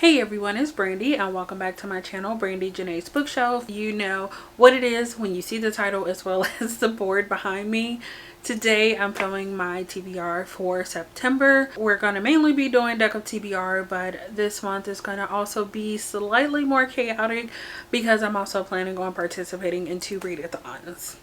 Hey everyone, it's Brandy and welcome back to my channel, Brandy Janae's Bookshelf. You know what it is when you see the title as well as the board behind me. Today I'm filming my TBR for September. We're going to mainly be doing deck of TBR, but this month is going to also be slightly more chaotic because I'm also planning on participating in 2 readathons.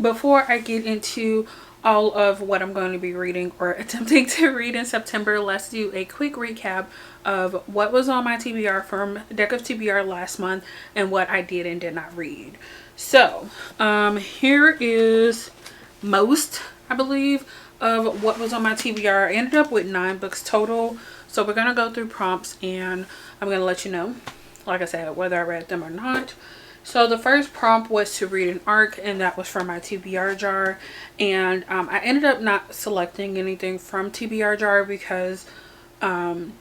Before I get into all of what I'm going to be reading or attempting to read in September, let's do a quick recap of what was on my TBR from deck of TBR last month and what I did and did not read. So here is most, I believe, of what was on my TBR. I ended up with 9 books total. So we're going to go through prompts and I'm going to let you know, like I said, whether I read them or not. So the first prompt was to read an arc, and that was from my TBR jar. And I ended up not selecting anything from TBR jar because I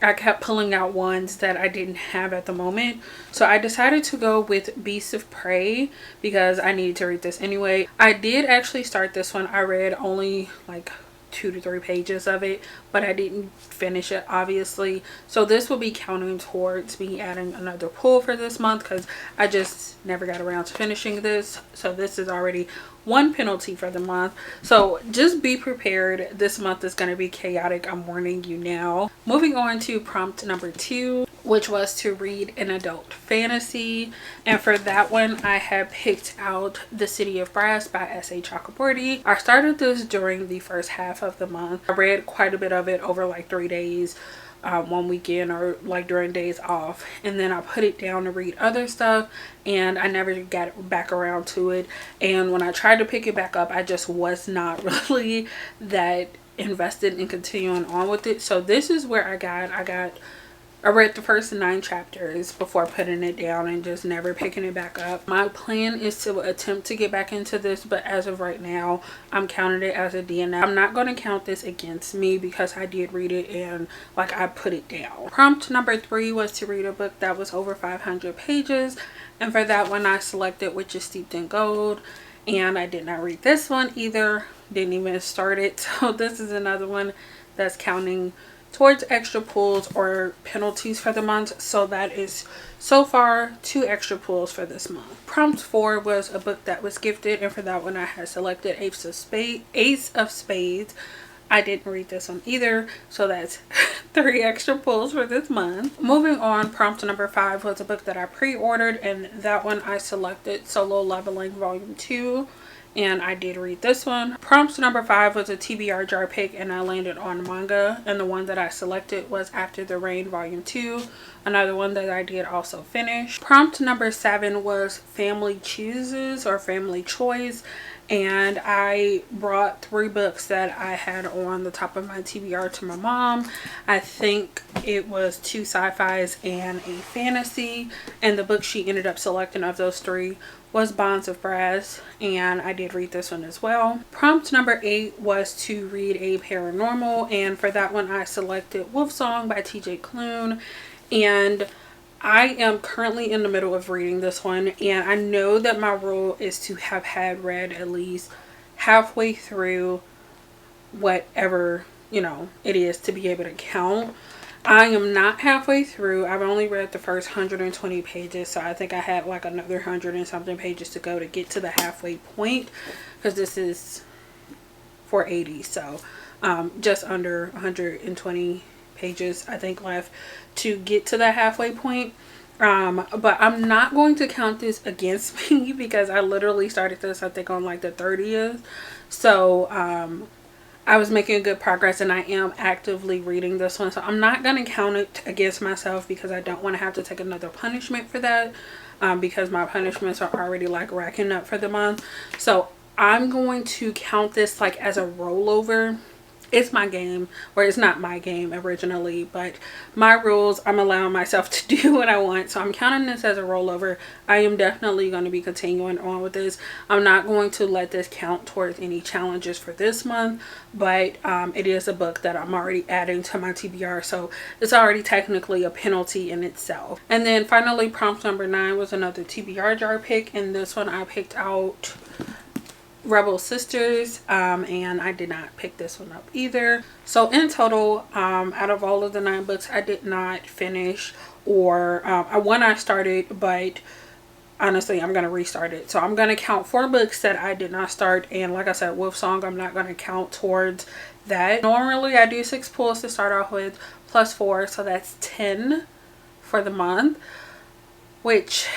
kept pulling out ones that I didn't have at the moment. So I decided to go with Beasts of Prey because I needed to read this anyway. I did actually start this one. I read only like 2 to 3 pages of it, but I didn't finish it, obviously. So this will be counting towards me adding another pull for this month because I just never got around to finishing this. So this is already 1 penalty for the month. So just be prepared. This month is going to be chaotic. I'm warning you now. Moving on to prompt number 2, which was to read an adult fantasy. And for that one, I had picked out The City of Brass by S.A. Chakraborty. I started this during the first half of the month. I read quite a bit of it over like 3 days, one weekend, or like during days off. And then I put it down to read other stuff and I never got back around to it. And when I tried to pick it back up, I just was not really that invested in continuing on with it. So this is where I read the first 9 chapters before putting it down and just never picking it back up. My plan is to attempt to get back into this, but as of right now, I'm counting it as a DNF. I'm not going to count this against me because I did read it and like I put it down. Prompt number 3 was to read a book that was over 500 pages. And for that one, I selected Which is Steeped in Gold. And I did not read this one either. Didn't even start it. So this is another one that's counting towards extra pulls or penalties for the month. So that is so far 2 extra pulls for this month. Prompt 4 was a book that was gifted, and for that one I had selected Ace of Spades. I didn't read this one either, so that's 3 extra pulls for this month. Moving on, prompt number 5 was a book that I pre-ordered, and that one I selected Solo Leveling Volume 2. And I did read this one. Prompt number 5 was a TBR jar pick, and I landed on manga. And the one that I selected was After the Rain Volume 2. Another one that I did also finish. Prompt number 7 was Family Chooses or Family Choice. And I brought 3 books that I had on the top of my TBR to my mom. I think it was 2 sci-fis and a fantasy. And the book she ended up selecting of those 3 was Bonds of Brass, and I did read this one as well. Prompt number 8 was to read a paranormal, and for that one I selected Wolf Song by TJ Klune. And I am currently in the middle of reading this one, and I know that my rule is to have had read at least halfway through whatever, you know, it is to be able to count. I am not halfway through. I've only read the first 120 pages, so I think I have like another 100 and something pages to go to get to the halfway point, because this is 480, so just under 120 pages I think left to get to the halfway point. But I'm not going to count this against me because I literally started this I think on like the 30th. So I was making good progress, and I am actively reading this one. So I'm not going to count it against myself because I don't want to have to take another punishment for that. Because my punishments are already like racking up for the month. So I'm going to count this like as a rollover it's my game, or it's not my game originally, but my rules, I'm allowing myself to do what I want. So I'm counting this as a rollover. I am definitely going to be continuing on with this. I'm not going to let this count towards any challenges for this month, but it is a book that I'm already adding to my TBR, so it's already technically a penalty in itself. And then finally, prompt number 9 was another TBR jar pick, and this one I picked out Rebel Sisters, and I did not pick this one up either. So in total, out of all of the 9 books I did not finish, or one I started, but honestly I'm gonna restart it. So I'm gonna count 4 books that I did not start, and like I said, Wolf Song I'm not gonna count towards that. Normally I do 6 pulls to start off with, plus 4, so that's 10 for the month, which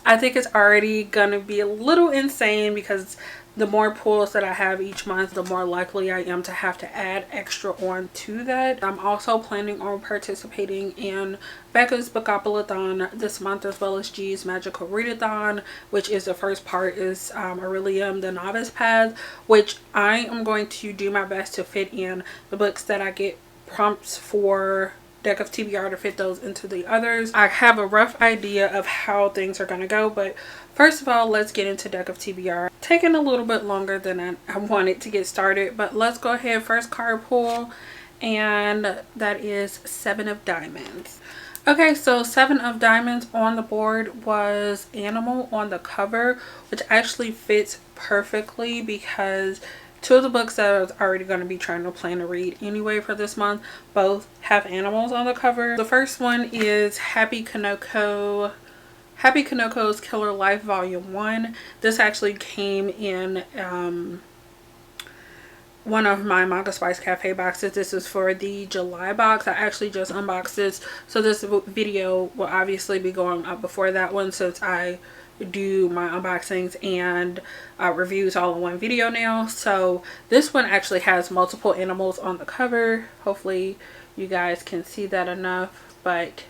I think it's already gonna be a little insane, because the more pulls that I have each month, the more likely I am to have to add extra on to that. I'm also planning on participating in Becca's Bookoplathon this month, as well as G's Magical Readathon, which is the first part is Aurelium, the Novice Path, which I am going to do my best to fit in the books that I get prompts for Deck of TBR to fit those into the others. I have a rough idea of how things are going to go, but first of all, let's get into Deck of TBR. Taking a little bit longer than I wanted to get started, but let's go ahead. First card pull, and that is 7 of Diamonds. Okay, so 7 of Diamonds on the board was Animal on the cover, which actually fits perfectly because 2 of the books that I was already going to be trying to plan to read anyway for this month both have animals on the cover. The first one is Happy Kanoko's Killer Life Volume 1. This actually came in one of my Manga Spice Cafe boxes. This is for the July box. I actually just unboxed this, so this video will obviously be going up before that one, since I do my unboxings and reviews all in one video now. So this one actually has multiple animals on the cover. Hopefully you guys can see that enough, but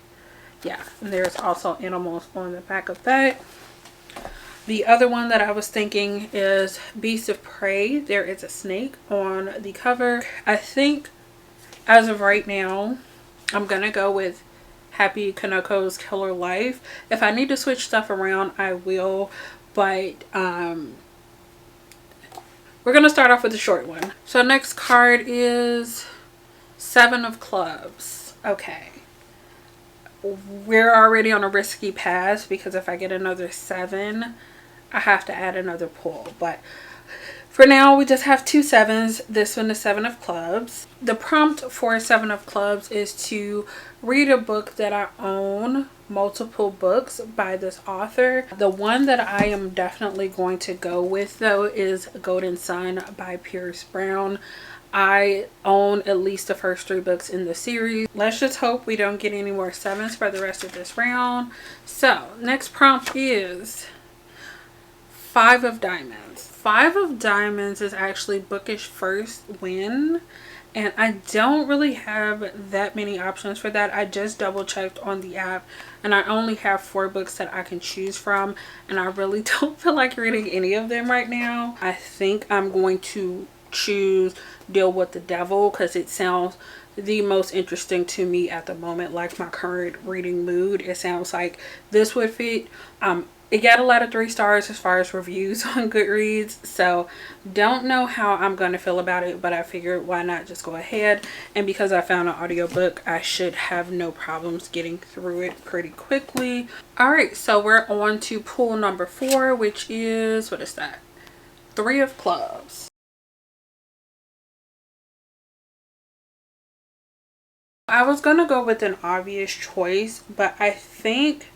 yeah, and there's also animals on the back of that. The other one that I was thinking is Beast of Prey. There is a snake on the cover. I think as of right now I'm gonna go with Happy Kanoko's Killer Life. If I need to switch stuff around, I will, but we're gonna start off with the short one. So next card is 7 of Clubs. Okay, we're already on a risky path, because if I get another 7 I have to add another pull, but for now we just have 2 7s. This one is 7 of Clubs. The prompt for 7 of Clubs is to read a book that I own, multiple books by this author. The one that I am definitely going to go with though is Golden Sun by Pierce Brown. I own at least the first 3 books in the series. Let's just hope we don't get any more 7s for the rest of this round. So next prompt is 5 of Diamonds. 5 of Diamonds is actually Bookish First Win, and I don't really have that many options for that. I just double checked on the app and I only have 4 books that I can choose from, and I really don't feel like reading any of them right now. I think I'm going to choose Deal with the Devil, because it sounds the most interesting to me at the moment, like my current reading mood. It sounds like this would fit. It got a lot of 3 stars as far as reviews on Goodreads, so don't know how I'm going to feel about it, but I figured why not just go ahead. And because I found an audiobook, I should have no problems getting through it pretty quickly. Alright, so we're on to pull number 4, which is, what is that? 3 of Clubs. I was going to go with an obvious choice, but I think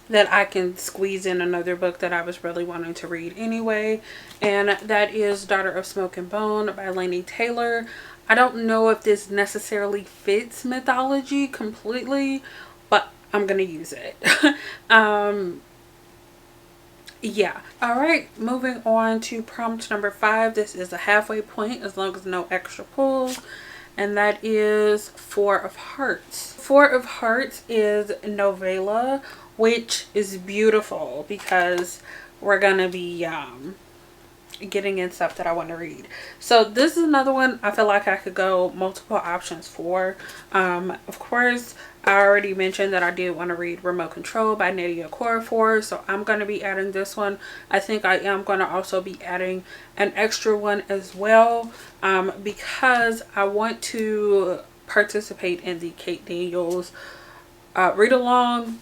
that I can squeeze in another book that I was really wanting to read anyway, and that is Daughter of Smoke and Bone by Laini Taylor. I don't know if this necessarily fits mythology completely, but I'm gonna use it. Yeah. Alright, moving on to prompt number 5. This is a halfway point as long as no extra pulls, and that is 4 of Hearts. 4 of Hearts is novella, which is beautiful because we're gonna be getting in stuff that I want to read. So this is another one I feel like I could go multiple options for. Of course, I already mentioned that I did want to read Remote Control by Nnedi Okorafor, so I'm going to be adding this one. I think I am going to also be adding an extra one as well, because I want to participate in the Kate Daniels read along.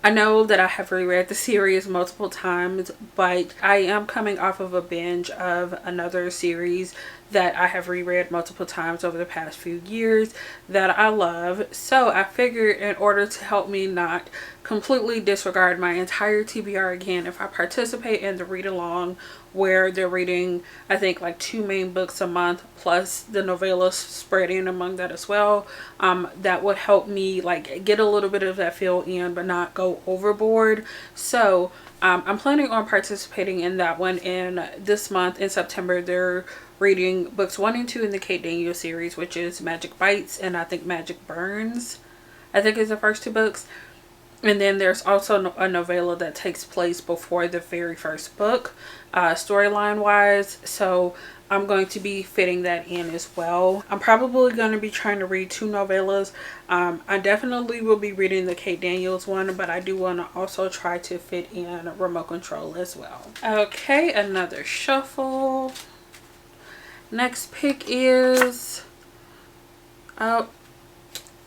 I know that I have reread the series multiple times, but I am coming off of a binge of another series that I have reread multiple times over the past few years that I love. So I figured in order to help me not completely disregard my entire TBR again, if I participate in the read along where they're reading, I think, like 2 main books a month plus the novellas spread in among that as well, that would help me like get a little bit of that feel in but not go overboard. So I'm planning on participating in that one. In this month in September, they're reading books 1 and 2 in the Kate Daniels series, which is Magic Bites and I think Magic Burns, I think is the first 2 books. And then there's also a novella that takes place before the very first book, storyline wise. So I'm going to be fitting that in as well. I'm probably going to be trying to read 2 novellas. I definitely will be reading the Kate Daniels one, but I do want to also try to fit in Remote Control as well. Okay, another shuffle. Next pick is... oh,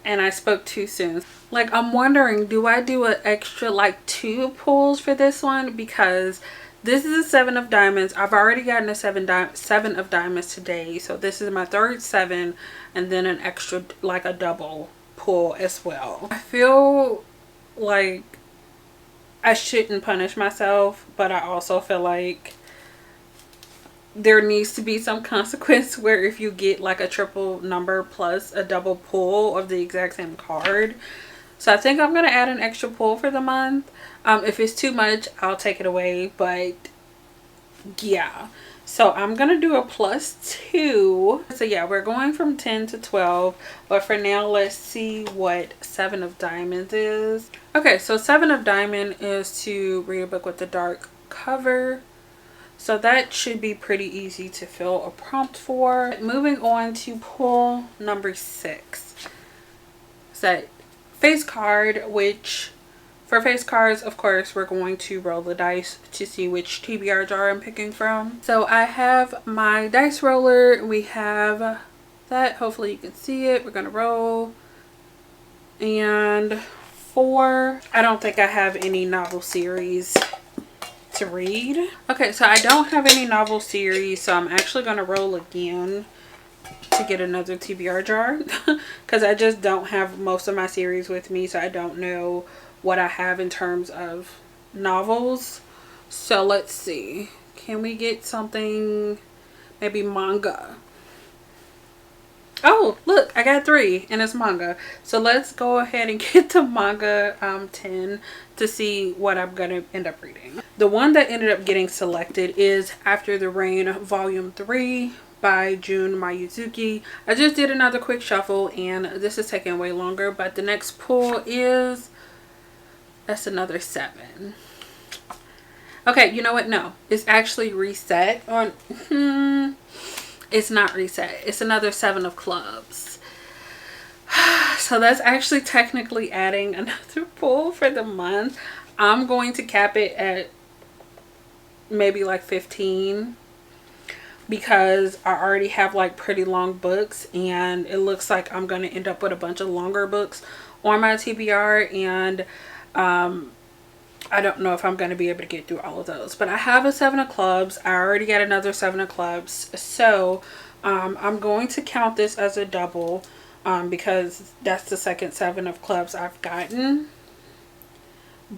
and I spoke too soon. Like, I'm wondering, do I do an extra like 2 pulls for this one? Because this is a 7 of diamonds. I've already gotten a 7 of diamonds today. So this is my 3rd 7, and then an extra, like a double pull as well. I feel like I shouldn't punish myself, but I also feel like there needs to be some consequence where if you get like a triple number plus a double pull of the exact same card. So I think I'm going to add an extra pull for the month. If it's too much, I'll take it away. But yeah. So I'm going to do a +2. So yeah, we're going from 10 to 12. But for now, let's see what 7 of diamonds is. Okay, so 7 of diamond is to read a book with a dark cover. So that should be pretty easy to fill a prompt for. Moving on to pull number 6. So face card, which for face cards, of course, we're going to roll the dice to see which TBR jar I'm picking from. So I have my dice roller. We have that. Hopefully you can see it. We're going to roll. And 4. I don't think I have any novel series to read. Okay, so I don't have any novel series, so I'm actually going to roll again to get another TBR jar because I just don't have most of my series with me, so I don't know what I have in terms of novels. So let's see, can we get something, maybe manga? Oh, look, I got 3 and it's manga. So let's go ahead and get the manga 10 to see what I'm gonna end up reading. The one that ended up getting selected is After the Rain Volume 3 by Jun Mayuzuki. I just did another quick shuffle and this is taking way longer, but the next pull is, that's another 7. Okay, you know what? No, it's actually reset on it's not reset. It's another 7 of clubs. So that's actually technically adding another pull for the month. I'm going to cap it at maybe like 15 because I already have like pretty long books and it looks like I'm going to end up with a bunch of longer books on my TBR, and I don't know if I'm going to be able to get through all of those. But I have a 7 of clubs. I already got another 7 of clubs. So I'm going to count this as a double because that's the second 7 of clubs I've gotten.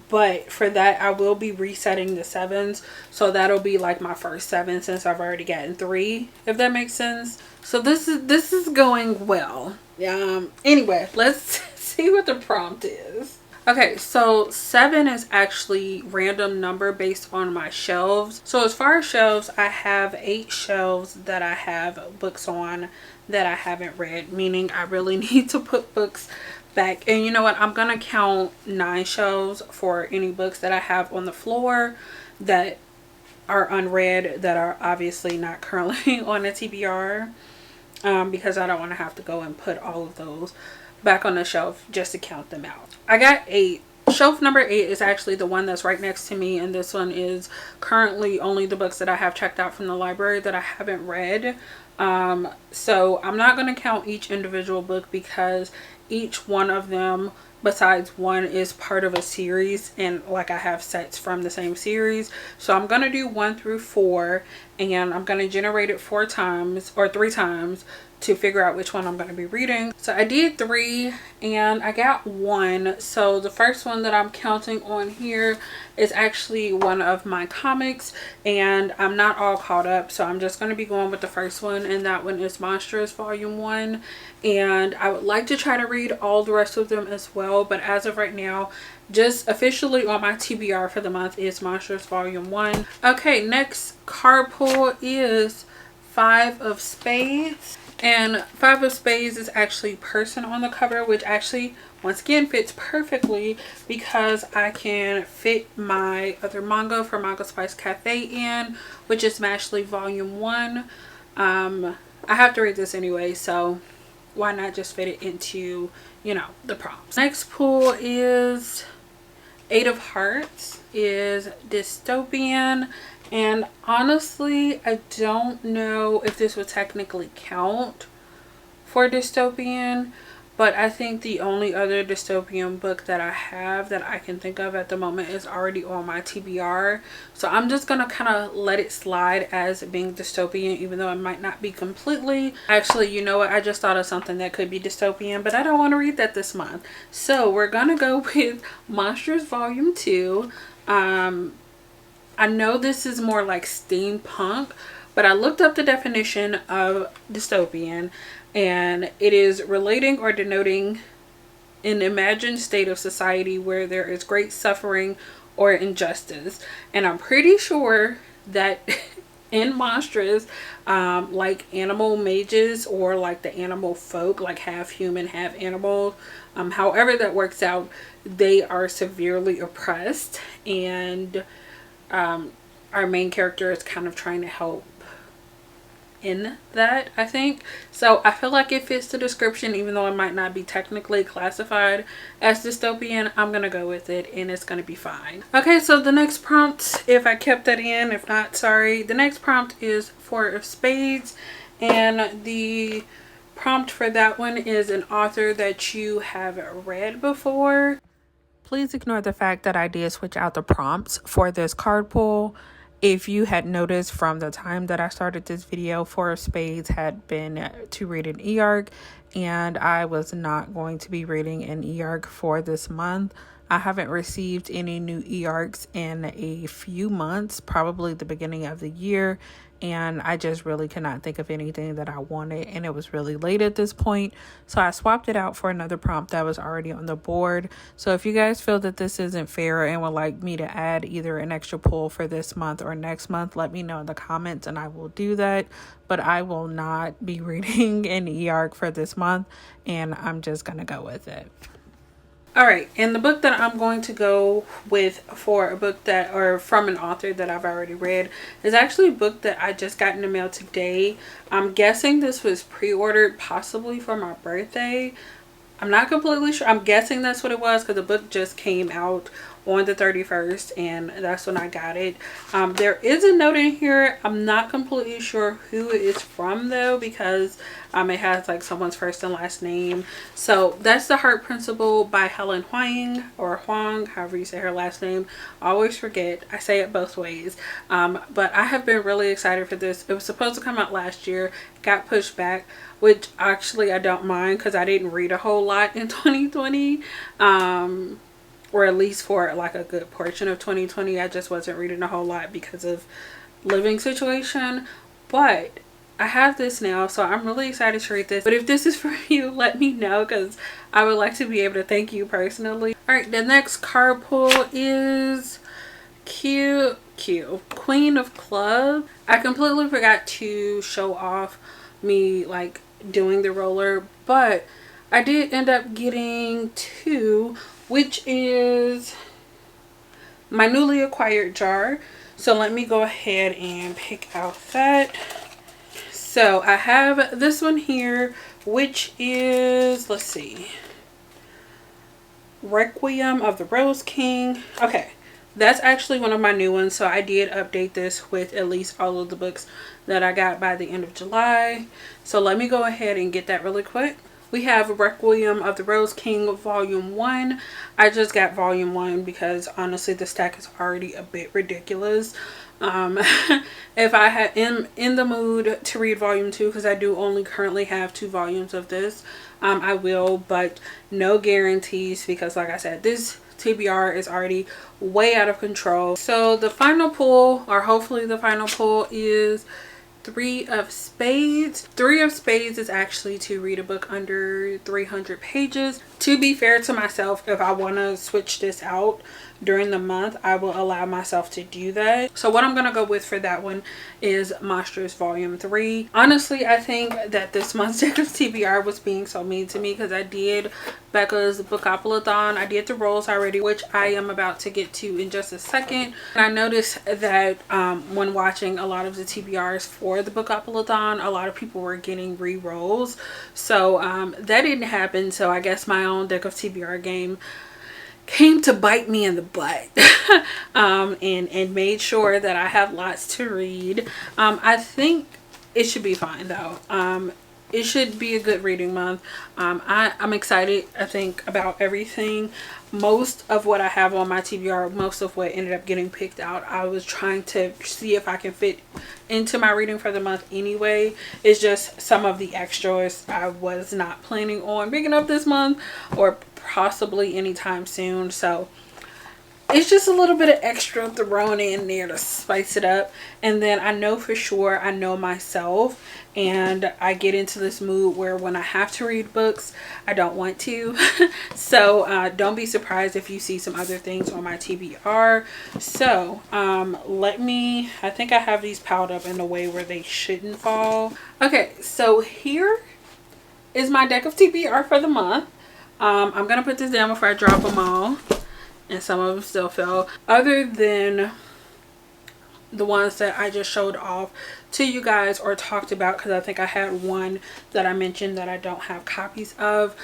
But for that, I will be resetting the 7s. So that'll be like my first 7 since I've already gotten 3, if that makes sense. So this is going well. Anyway, let's see what the prompt is. Okay, so 7 is actually random number based on my shelves. So as far as shelves, I have 8 shelves that I have books on that I haven't read, meaning I really need to put books back. And you know what? I'm going to count 9 shelves for any books that I have on the floor that are unread that are obviously not currently on the TBR, because I don't want to have to go and put all of those back on the shelf just to count them out. I got 8. Shelf number 8 is actually the one that's right next to me, and this one is currently only the books that I have checked out from the library that I haven't read. So I'm not going to count each individual book because each one of them besides one is part of a series, and like I have sets from the same series. So I'm going to do 1 through 4, and I'm going to generate it 4 times or 3 times to figure out which one I'm going to be reading. So I did 3 and I got 1. So the first one that I'm counting on here is actually one of my comics, and I'm not all caught up, so I'm just going to be going with the first one, and that one is Monstrous Volume 1. And I would like to try to read all the rest of them as well, but as of right now, just officially on my TBR for the month is Monstrous Volume 1. Okay, next card pull is 5 of Spades. And 5 of Spades is actually person on the cover, which actually once again fits perfectly because I can fit my other manga for Manga Spice Cafe in, which is Mashley Volume 1. I have to read this anyway, so why not just fit it into, you know, the prompts. Next pull is 8 of Hearts, is dystopian. And honestly, I don't know if this would technically count for dystopian, but I think the only other dystopian book that I have that I can think of at the moment is already on my TBR. So I'm just going to kind of let it slide as being dystopian, even though it might not be completely. Actually, you know what? I just thought of something that could be dystopian, but I don't want to read that this month. So we're going to go with Monsters Volume 2. I know this is more like steampunk, but I looked up the definition of dystopian, and it is relating or denoting an imagined state of society where there is great suffering or injustice. And I'm pretty sure that in Monstrous, like animal mages or like the animal folk, like half human, half animal, however that works out, they are severely oppressed, and our main character is kind of trying to help in that, I think. So I feel like it fits the description, even though it might not be technically classified as dystopian. I'm gonna go with it, and it's gonna be fine. Okay, so the next prompt, if I kept that in, if not, sorry. The next prompt is 4 of Spades, and the prompt for that one is an author that you have read before. Please ignore the fact that I did switch out the prompts for this card pull. If you had noticed from the time that I started this video, 4 of Spades had been to read an e-arc, and I was not going to be reading an e-arc for this month. I haven't received any new e-arcs in a few months, probably the beginning of the year, and I just really could not think of anything that I wanted, and it was really late at this point, so I swapped it out for another prompt that was already on the board. So if you guys feel that this isn't fair and would like me to add either an extra pull for this month or next month, let me know in the comments and I will do that. But I will not be reading an e-arc for this month, and I'm just gonna go with it. Alright, and the book that I'm going to go with for a book that, or from an author that I've already read, is actually a book that I just got in the mail today. I'm guessing this was pre-ordered possibly for my birthday. I'm not completely sure. I'm guessing that's what it was because the book just came out on the 31st, and that's when I got it. There is a note in here. I'm not completely sure who it is from though, because it has like someone's first and last name. So that's The Heart Principle by Helen Huang, or Huang, however you say her last name. I always forget. I say it both ways. But I have been really excited for this. It was supposed to come out last year, got pushed back, which actually I don't mind because I didn't read a whole lot in 2020. Or at least for like a good portion of 2020. I just wasn't reading a whole lot because of living situation. But I have this now, so I'm really excited to read this. But if this is for you, let me know because I would like to be able to thank you personally. Alright, the next card pull is Queen of Clubs. I completely forgot to show off me like doing the roller, but I did end up getting 2, which is my newly acquired jar. So let me go ahead and pick out that. So I have this one here, which is, let's see, Requiem of the Rose King. Okay, that's actually one of my new ones. So I did update this with at least all of the books that I got by the end of July. So let me go ahead and get that really quick. We have Requiem of the Rose King Volume 1. I just got Volume 1 because honestly the stack is already a bit ridiculous. If I had in the mood to read Volume 2, because I do only currently have 2 volumes of this, I will, but no guarantees because like I said, this TBR is already way out of control. So the final pull, or hopefully the final pull, is 3 of Spades. 3 of Spades is actually to read a book under 300 pages. To be fair to myself, if I want to switch this out during the month, I will allow myself to do that. So what I'm going to go with for that one is Monstrous Volume 3. Honestly, I think that this month's deck of TBR was being so mean to me because I did Becca's Bookoplathon. I did the rolls already, which I am about to get to in just a second. And I noticed that when watching a lot of the TBRs for the Bookoplathon, a lot of people were getting re-rolls. So that didn't happen. So I guess my own deck of TBR game came to bite me in the butt. And made sure that I have lots to read. I think it should be fine though. It should be a good reading month. I'm excited, I think, about everything. Most of what I have on my TBR, most of what ended up getting picked out, I was trying to see if I can fit into my reading for the month anyway. It's just some of the extras I was not planning on picking up this month or possibly anytime soon. So it's just a little bit of extra thrown in there to spice it up. And then I know for sure, I know myself, and I get into this mood where when I have to read books, I don't want to. So don't be surprised if you see some other things on my TBR. So I think I have these piled up in a way where they shouldn't fall. Okay, so here is my deck of TBR for the month. I'm gonna put this down before I drop them all, and some of them still fell, other than the ones that I just showed off to you guys or talked about, because I think I had one that I mentioned that I don't have copies of.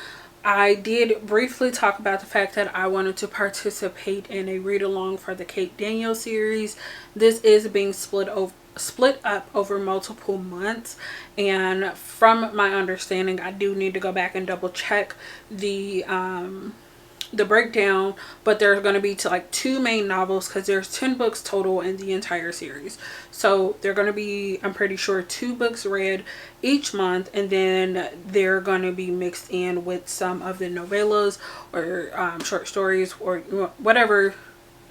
I did briefly talk about the fact that I wanted to participate in a read along for the Kate Daniel series. This is being split up over multiple months, and from my understanding, I do need to go back and double check the breakdown, but there's going to be like 2 main novels because there's 10 books total in the entire series. So they're going to be, I'm pretty sure, 2 books read each month, and then they're going to be mixed in with some of the novellas or short stories or whatever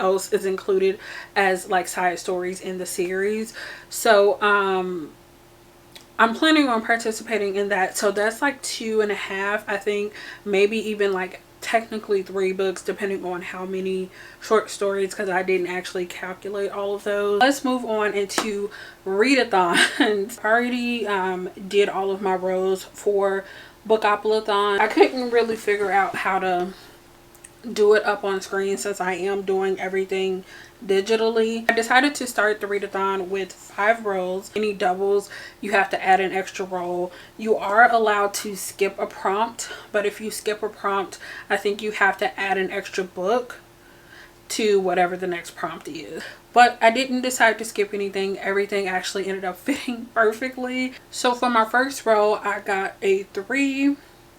else is included as like side stories in the series. So I'm planning on participating in that. So that's like 2.5, I think, maybe even like technically 3 books depending on how many short stories, because I didn't actually calculate all of those. Let's move on into readathons. I already did all of my rows for Bookoplathon. I couldn't really figure out how to do it up on screen since I am doing everything digitally. I decided to start the readathon with 5 rows. Any doubles, you have to add an extra roll. You are allowed to skip a prompt, but if you skip a prompt, I think you have to add an extra book to whatever the next prompt is. But I didn't decide to skip anything. Everything actually ended up fitting perfectly. So for my first row, I got a 3.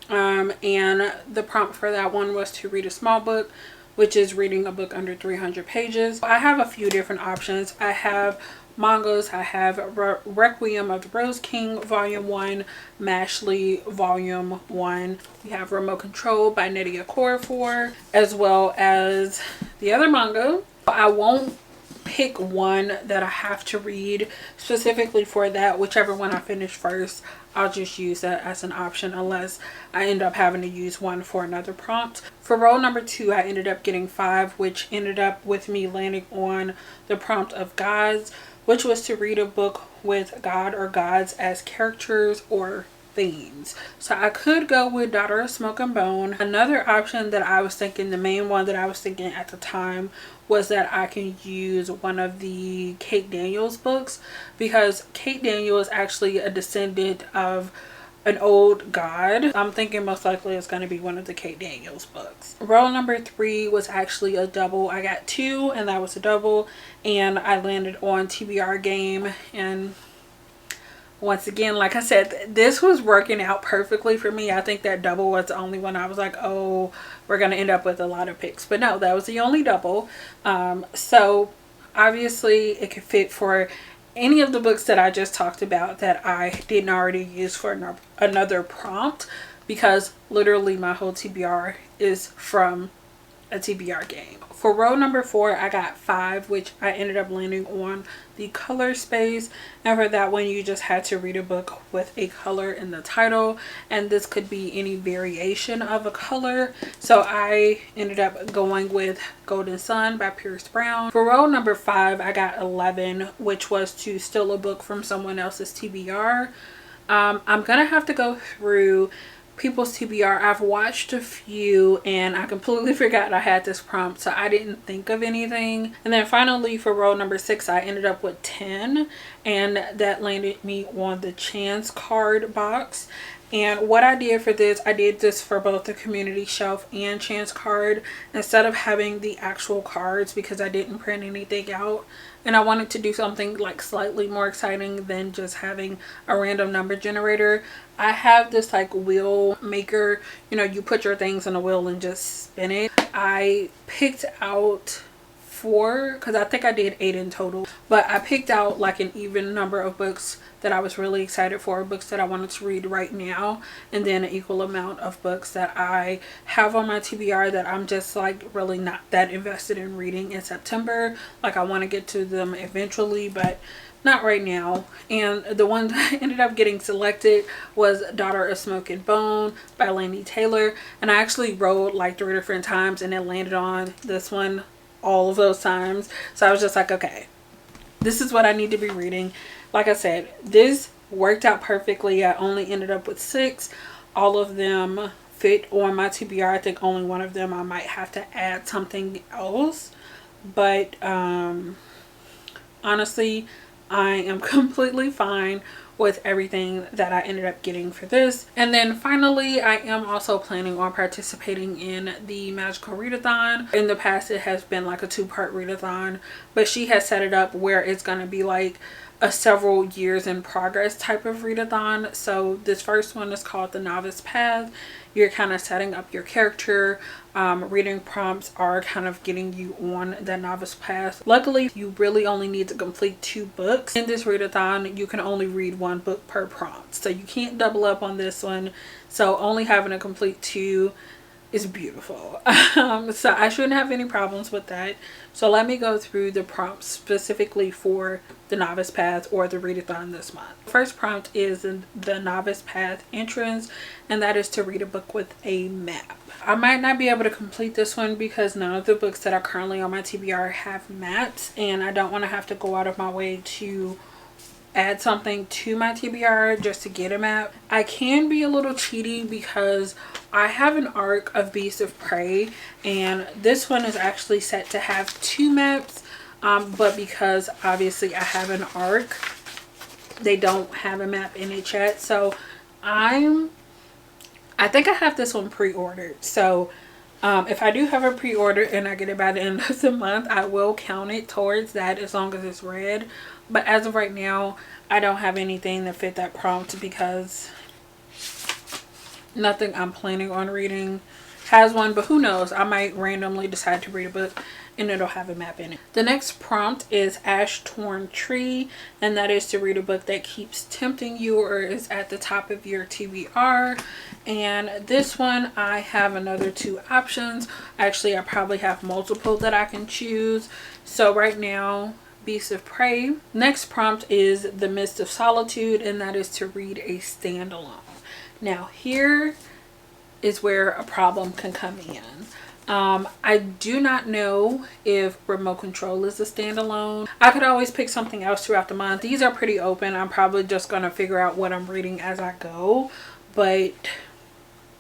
And the prompt for that one was to read a small book, which is reading a book under 300 pages. I have a few different options. I have mangas. I have Requiem of the Rose King Volume 1, Mashley Volume 1. We have Remote Control by Nydia Okorafor, as well as the other manga. I won't pick one that I have to read specifically for that. Whichever one I finish first, I'll just use that as an option unless I end up having to use one for another prompt. For roll number 2, I ended up getting 5, which ended up with me landing on the prompt of gods, which was to read a book with God or gods as characters or themes. So I could go with Daughter of Smoke and Bone. Another option that I was thinking, the main one that I was thinking at the time, was that I can use one of the Kate Daniels books, because Kate Daniel is actually a descendant of an old god. I'm thinking most likely it's going to be one of the Kate Daniels books. Roll number 3 was actually a double. I got 2 and that was a double, and I landed on TBR Game. And once again, like I said, this was working out perfectly for me. I think that double was the only one I was like, oh, we're going to end up with a lot of picks. But no, that was the only double. So obviously it could fit for any of the books that I just talked about that I didn't already use for another prompt, because literally my whole TBR is from a TBR game. For row number 4, I got 5, which I ended up landing on the color space. And for that one, you just had to read a book with a color in the title, and this could be any variation of a color. So I ended up going with Golden Sun by Pierce Brown. For row number 5, I got 11, which was to steal a book from someone else's TBR. I'm gonna have to go through people's TBR. I've watched a few and I completely forgot I had this prompt, so I didn't think of anything. And then finally for row number 6, I ended up with 10, and that landed me on the chance card box. And what I did for this, I did this for both the community shelf and chance card instead of having the actual cards, because I didn't print anything out. And I wanted to do something like slightly more exciting than just having a random number generator. I have this like wheel maker, you know, you put your things on a wheel and just spin it. I picked out 4, because I think I did 8 in total, but I picked out like an even number of books that I was really excited for, books that I wanted to read right now, and then an equal amount of books that I have on my TBR that I'm just like really not that invested in reading in September. Like I want to get to them eventually, but not right now. And the one that ended up getting selected was Daughter of Smoke and Bone by Laini Taylor, and I actually wrote like 3 different times and it landed on this one all of those times. So I was just like, okay, this is what I need to be reading. Like I said, this worked out perfectly. I only ended up with 6. All of them fit on my TBR. I think only one of them I might have to add something else, but honestly, I am completely fine with everything that I ended up getting for this. And then finally, I am also planning on participating in the Magical Readathon. In the past, it has been like a 2-part readathon, but she has set it up where it's going to be like a several years in progress type of readathon. So this first one is called the Novice Path. You're kind of setting up your character. Reading prompts are kind of getting you on the novice path. Luckily, you really only need to complete 2 books. In this readathon, you can only read 1 book per prompt, so you can't double up on this one. So only having to complete 2 is beautiful. So I shouldn't have any problems with that. So let me go through the prompts specifically for the Novice Path or the Readathon this month. First prompt is the Novice Path entrance, and that is to read a book with a map. I might not be able to complete this one because none of the books that are currently on my TBR have maps, and I don't want to have to go out of my way to add something to my TBR just to get a map. I can be a little cheaty because I have an arc of Beasts of Prey, and this one is actually set to have 2 maps, but because obviously I have an arc, they don't have a map in it yet. So I think I have this one pre-ordered. So if I do have a pre-order and I get it by the end of the month, I will count it towards that as long as it's read. But as of right now, I don't have anything that fit that prompt because nothing I'm planning on reading has one. But who knows, I might randomly decide to read a book and it'll have a map in it. The next prompt is Ash Torn Tree, and that is to read a book that keeps tempting you or is at the top of your TBR. And this one, I have another 2 options. Actually, I probably have multiple that I can choose. So right now, Beasts of Prey. Next prompt is The Mist of Solitude, and that is to read a standalone. Now here is where a problem can come in. I do not know if remote control is a standalone. I could always pick something else throughout the month. These are pretty open. I'm probably just gonna figure out what I'm reading as I go, but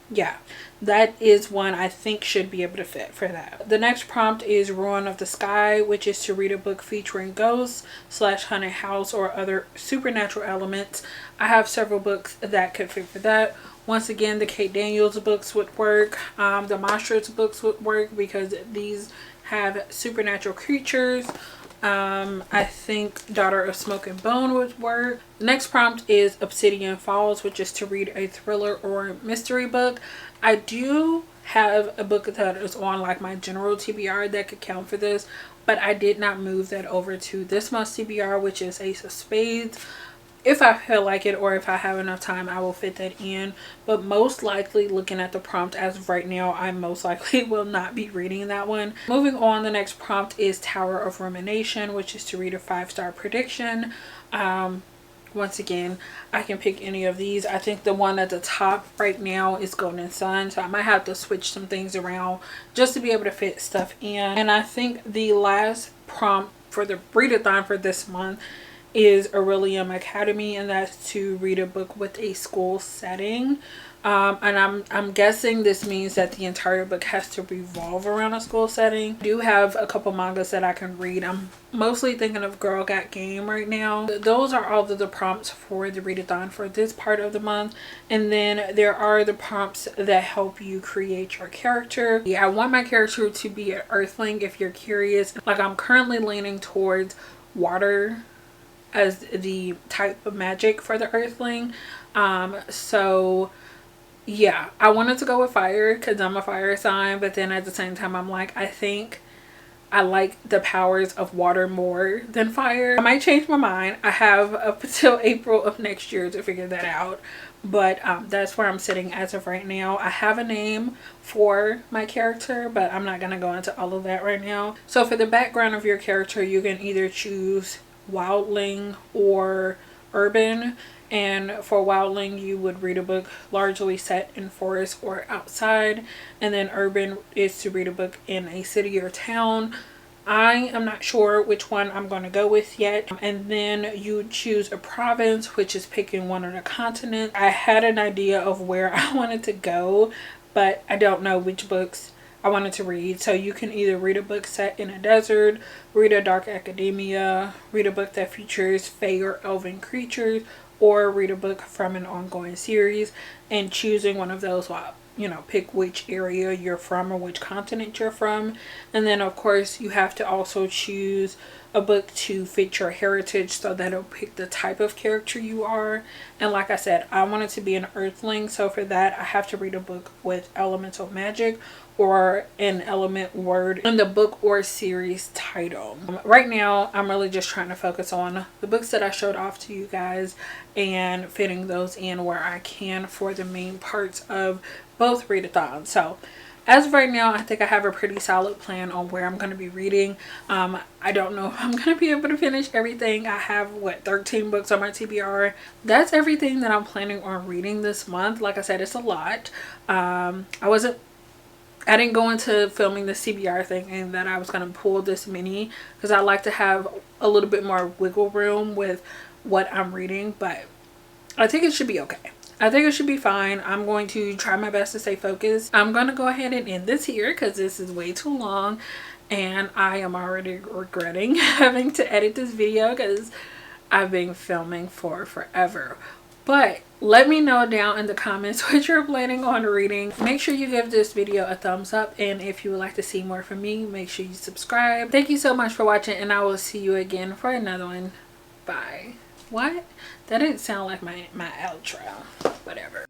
yeah, that is one I think should be able to fit for that. The next prompt is Ruin of the Sky, which is to read a book featuring ghosts / haunted house or other supernatural elements. I have several books that could fit for that. Once again, the Kate Daniels books would work. The Monsters books would work because these have supernatural creatures. I think Daughter of Smoke and Bone would work. The next prompt is Obsidian Falls, which is to read a thriller or mystery book. I do have a book that is on like my general TBR that could count for this, but I did not move that over to this month's TBR, which is Ace of Spades. If I feel like it or if I have enough time, I will fit that in. But most likely, looking at the prompt as of right now, I most likely will not be reading that one. Moving on, the next prompt is Tower of Rumination, which is to read a 5-star prediction. Once again, I can pick any of these. I think the one at the top right now is Golden Sun, so I might have to switch some things around just to be able to fit stuff in. And I think the last prompt for the readathon for this month is Aurelium Academy, and that's to read a book with a school setting. And I'm guessing this means that the entire book has to revolve around a school setting. I do have a couple mangas that I can read. I'm mostly thinking of Girl Got Game right now. Those are all of the prompts for the readathon for this part of the month. And then there are the prompts that help you create your character. Yeah, I want my character to be an earthling if you're curious. Like, I'm currently leaning towards water as the type of magic for the earthling. So yeah, I wanted to go with fire because I'm a fire sign, but then at the same time I'm like, I think I like the powers of water more than fire. I might change my mind. I have up until April of next year to figure that out, but that's where I'm sitting as of right now. I have a name for my character, but I'm not gonna go into all of that right now. So for the background of your character, you can either choose wildling or urban. And for wildling, you would read a book largely set in forest or outside, and then urban is to read a book in a city or town. I am not sure which one I'm going to go with yet. And then you would choose a province, which is picking one of the continents. I had an idea of where I wanted to go, but I don't know which books I wanted to read. So you can either read a book set in a desert, read a dark academia, read a book that features fae or elven creatures, or read a book from an ongoing series. And choosing one of those will, you know, pick which area you're from or which continent you're from. And then of course you have to also choose a book to fit your heritage, so that it'll pick the type of character you are. And like I said, I wanted to be an earthling, so for that I have to read a book with elemental magic or an element word in the book or series title. Right now I'm really just trying to focus on the books that I showed off to you guys and fitting those in where I can for the main parts of both readathons. So as of right now, I think I have a pretty solid plan on where I'm going to be reading. I don't know if I'm going to be able to finish everything. I have, what, 13 books on my TBR. That's everything that I'm planning on reading this month. Like I said, it's a lot. I didn't go into filming the CBR thinking that I was going to pull this many, because I like to have a little bit more wiggle room with what I'm reading, but I think it should be okay. I think it should be fine. I'm going to try my best to stay focused. I'm going to go ahead and end this here because this is way too long and I am already regretting having to edit this video because I've been filming for forever. But let me know down in the comments what you're planning on reading. Make sure you give this video a thumbs up, and if you would like to see more from me, make sure you subscribe. Thank you so much for watching, and I will see you again for another one. Bye. What? That didn't sound like my outro. Whatever.